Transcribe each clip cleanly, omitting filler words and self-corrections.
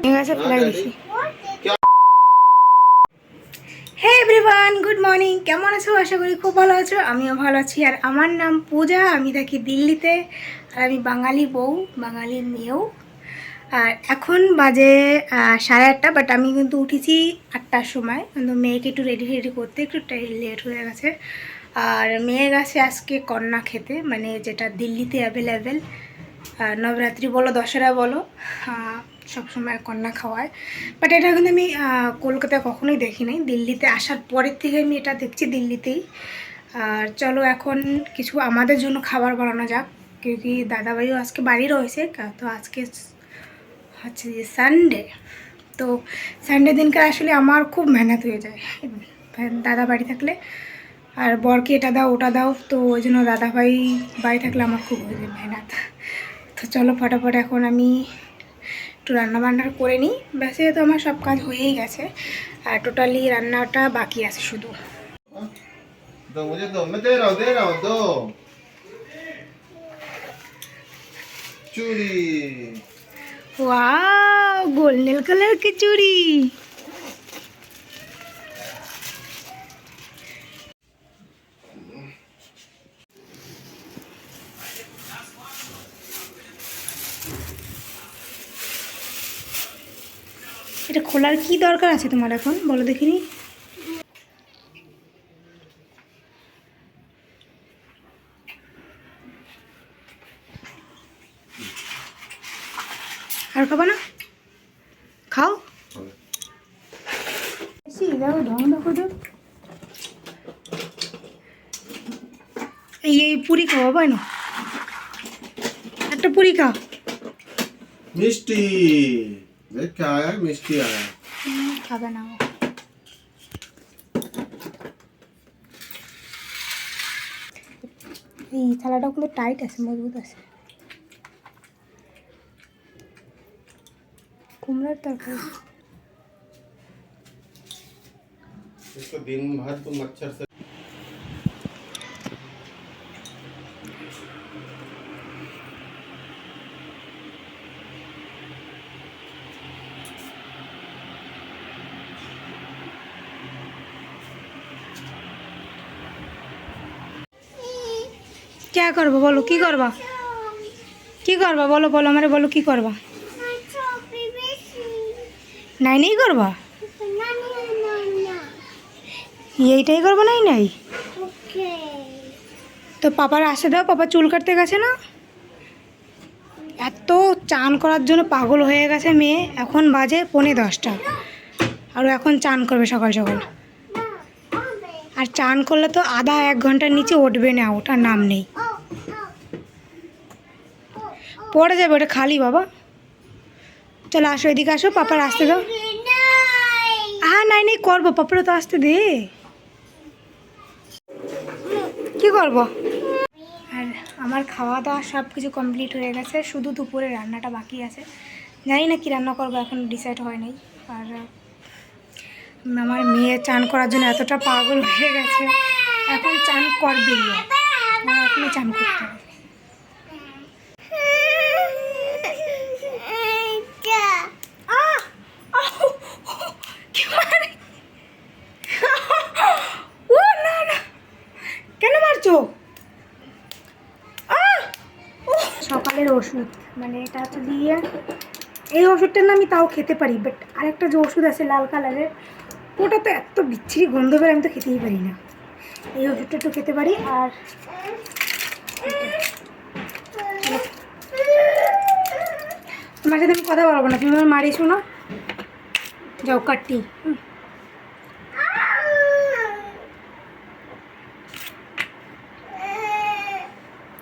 ভেঙে গেছে, ফেলাই দিছি। Hey everyone, good morning. কেমন আছো? আশা করি খুব ভালো আছো। আমিও ভালো আছি। আর আমার নাম পূজা, আমি থাকি দিল্লিতে। আর আমি বাঙালি বউ, বাঙালি মেয়েও। আর এখন বাজে 8:30, বাট আমি কিন্তু উঠেছি 8টার সময়। কিন্তু মেয়েকে একটু রেডি করতে একটু লেট হয়ে গেছে। আর মেয়ে গেছে আজকে কন্যা খেতে, মানে যেটা দিল্লিতে অ্যাভেলেবেল। নবরাত্রি বলো, দশরা বলো, সবসময় কন্যা খাওয়ায়। বাট এটা কিন্তু আমি কলকাতায় কখনোই দেখি নাই। দিল্লিতে আসার পরের থেকে আমি এটা দেখছি দিল্লিতেই। আর চলো এখন কিছু আমাদের জন্য খাবার বানানো যাক, কি দাদাভাইও আজকে বাড়ি রয়েছে। তো আজকে হচ্ছে যে সানডে, তো সানডে দিনকে আসলে আমার খুব মেহনত হয়ে যায় দাদা বাড়ি থাকলে। আর বরকে এটা দাও ওটা দাও, তো ওই জন্য দাদাভাই বাড়ি থাকলে আমার খুব হয়ে যায় মেহনত। তো চলো ফটাফট এখন আমি একটু রান্নাবান্না করে নিই। ব্যাসে তো আমার সব কাজ হয়েই গেছে, আর টোটালি রান্নাটা বাকি আছে শুধু। ওয়াও, গোল্ডেন কালার की चूड़ी। এটা খোলার কি দরকার আছে তোমার এখন, বলো দেখিনি। আর খাবা না? খাও। ঢং দেখো তো। এই পুরি খাওয়া পাই না, একটা পুরি খাও। মিষ্টি দেখ क्या आया मिष्टी आया খাবে না। এই থালাটা কিন্তু টাইট আছে, মজবুত আছে। কুমড়ার তরকারি। इसको दिन भर तुम मच्छर से क्या करबा बोलो, की करबा, की करबा बोलो, बोलो हमारे, बोलो की करबा। नहीं नहीं करबा, এইটাই করবো। নাই নাই তো পাপার আসে দাও, পাপা চুল কাটতে গেছে না। এত চান করার জন্য পাগল হয়ে গেছে মেয়ে। এখন বাজে 9:45, আর এখন চান করবে সকাল সকাল। আর চান করলে তো আধা 1 ঘন্টার নিচে উঠবে না, ওটার নাম নেই। পড়ে যাবে ওটা খালি বাবা। চলো আসো, এদিকে আসো, পাপার আসতে দাও। হ্যাঁ নাই নাই করবো, পাপারও তো আসতে দে। কি করবো? আর আমার খাওয়া দাওয়া সব কিছু কমপ্লিট হয়ে গেছে, শুধু দুপুরে রান্নাটা বাকি আছে। জানি না কি রান্না করবো, এখন ডিসাইড হয় নাই। আর আমার মেয়ে চান করার জন্য এতটা পাগল হয়ে গেছে, এখন চান করবেই। এখনই চান করতে হবে। কেন মারছো? সকালের ওষুধ, মানে এটা হচ্ছে দিয়ে, এই ওষুধটার না আমি তাও খেতে পারি, বাট আরেকটা যে ওষুধ আছে লাল কালারের, ওটা তো এত বিচ্ছিরি গন্ধ বের, আমি তো খেতেই পারি না। এই ওষুধটা একটু খেতে পারি। আর তোমার সাথে আমি কথা বলবো না, তুমি আমার মারিস না, যাও কাটটি।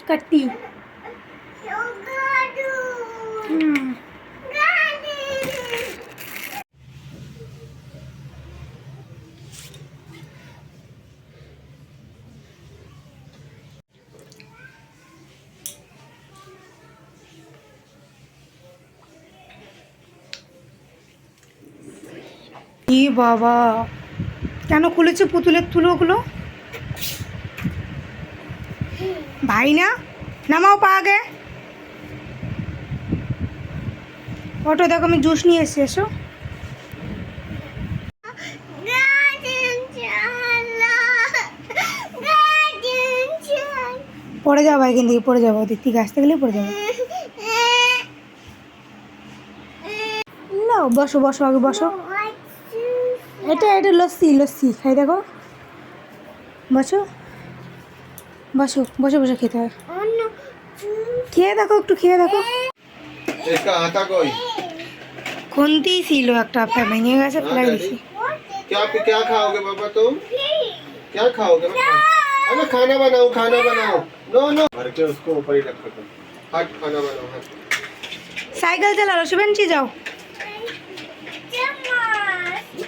কাটটি ই বাবা, কেন খুলেছে পুতুলের তুলোগুলো? ভাই না, নামাও পা আগে। অটো দেখো আমি জুস নিয়ে এসেছি, এসো। পড়ে যাবো এখান থেকে, পড়ে যাবো, ওদিক থেকে আসতে গেলে পড়ে যাবো। না বসো বসো, আগে বসো। এটা এটা লস্যি, লস্যি খাই দেখো। বসো বসো, বসে বসে খেতে হয়। খেয়ে দেখো, একটু খেয়ে দেখো। इसका आटा कोई খুন্তি ছিল একটা, আপনার ভেঙে গেছে, ফেলাই দিছি। क्या खाओगे पापा तुम? क्या खाओगे? अरे खाना बनाओ, खाना बनाओ। नो नो, भर के उसको ऊपर ही रखो तुम। हट, खाना बनाओ, हट। साइकिल चला लो, शुभंशी जाओ।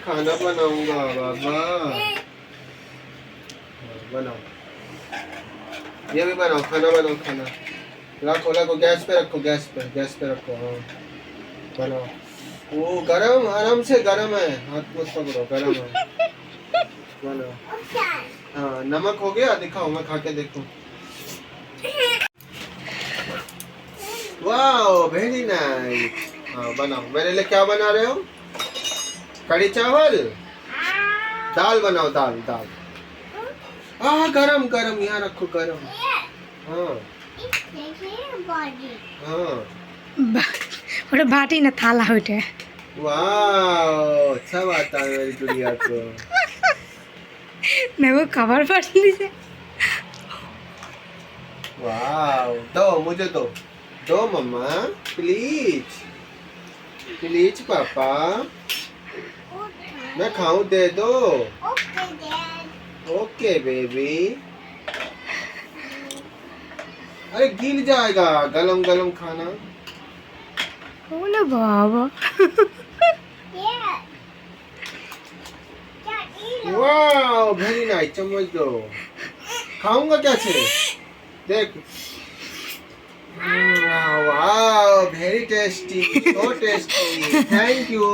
खाना बनाऊंगा बाबा। बनाओ, ये भी बनाओ, खाना बनाओ, खाना रखो रखो, गैस पे रखो, गैस पे रखो। हाँ बनाओ। वो गरम, आराम से गरम है, हाथ मत पकड़ो, गरम है। बनाओ। हाँ नमक हो गया, दिखाओ, मैं खा के देखूं। Wow very nice. हाँ बनाओ। मेरे लिए क्या बना रहे हो? कड़ी चावल, दाल बनाओ, दाल दाल। हाँ गरम गरम, यहाँ रखो, गरम। हाँ हाँ ওটা বাটি না, থালা ওইটা। वाओ अच्छा आता है मेरी गुड़िया को। দেখো খাবার পাঠিয়ে দিছে। वाओ दो, मुझे दो मम्मा, प्लीज प्लीज पापा, मैं खाऊं, दे दो। Okay baby. अरे गिर जाएगा, गरम गरम खाना। ওলে বাবা, वाओ वेरी नाइस, चम्मच दो। खाऊंगा कैसे? देख। Wow very tasty, so tasty, thank you.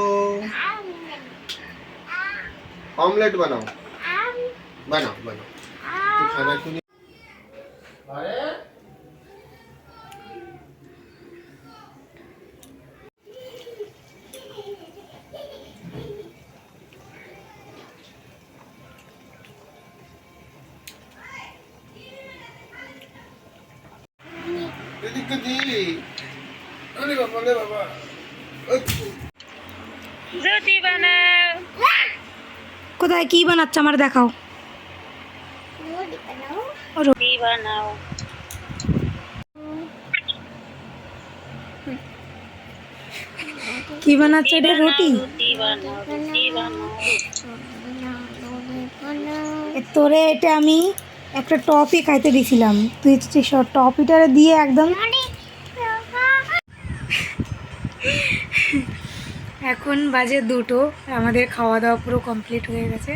Omelette बनाओ, बनाओ बनाओ। तू खाना क्यों नहीं? अरे ये दिक्कत नहीं। अरे बाबा, अरे बाबा। রুটি বানাও, কোথায় কি বানাচ্ছ আমার দেখাও। রুটি বানাও। কি বানাচ্ছ এটা? রুটি। রুটি বানাও, রুটি বানাও। তোরে এটা আমি একটা টপি খাইতে দিছিলাম, তুই টপিটা দিয়ে একদম। এখন বাজে 2টো, আমাদের খাওয়া দাওয়া পুরো কমপ্লিট হয়ে গেছে।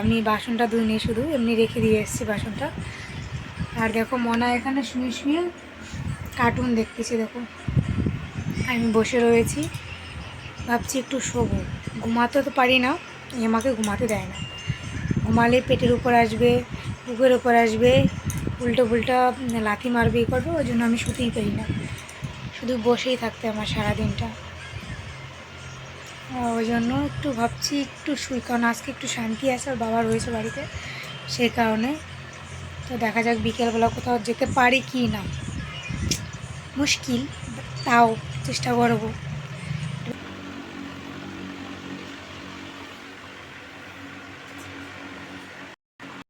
আমি বাসনটা ধুইনি, শুধু এমনি রেখে দিয়ে এসেছি বাসনটা। আর দেখো মনা এখানে শুয়ে শুয়ে কার্টুন দেখতেছি, দেখো আমি বসে রয়েছি, ভাবছি একটু শোবো। ঘুমাতে তো পারি না, আমাকে ঘুমাতে দেয় না। ঘুমালে পেটের উপর আসবে, বুকের উপর আসবে, উল্টো পুল্টা লাথি মারবে, এই করবে, ওই জন্য আমি শুতেই পারি না, শুধু বসেই থাকতে আমার সারাদিনটা। ওই জন্য একটু ভাবছি একটু শুই, কারণ আজকে একটু শান্তি আছে, আর বাবা রয়েছে বাড়িতে, সেই কারণে। তো দেখা যাক বিকেলবেলা কোথাও যেতে পারি কি না, মুশকিল, তাও চেষ্টা করবো।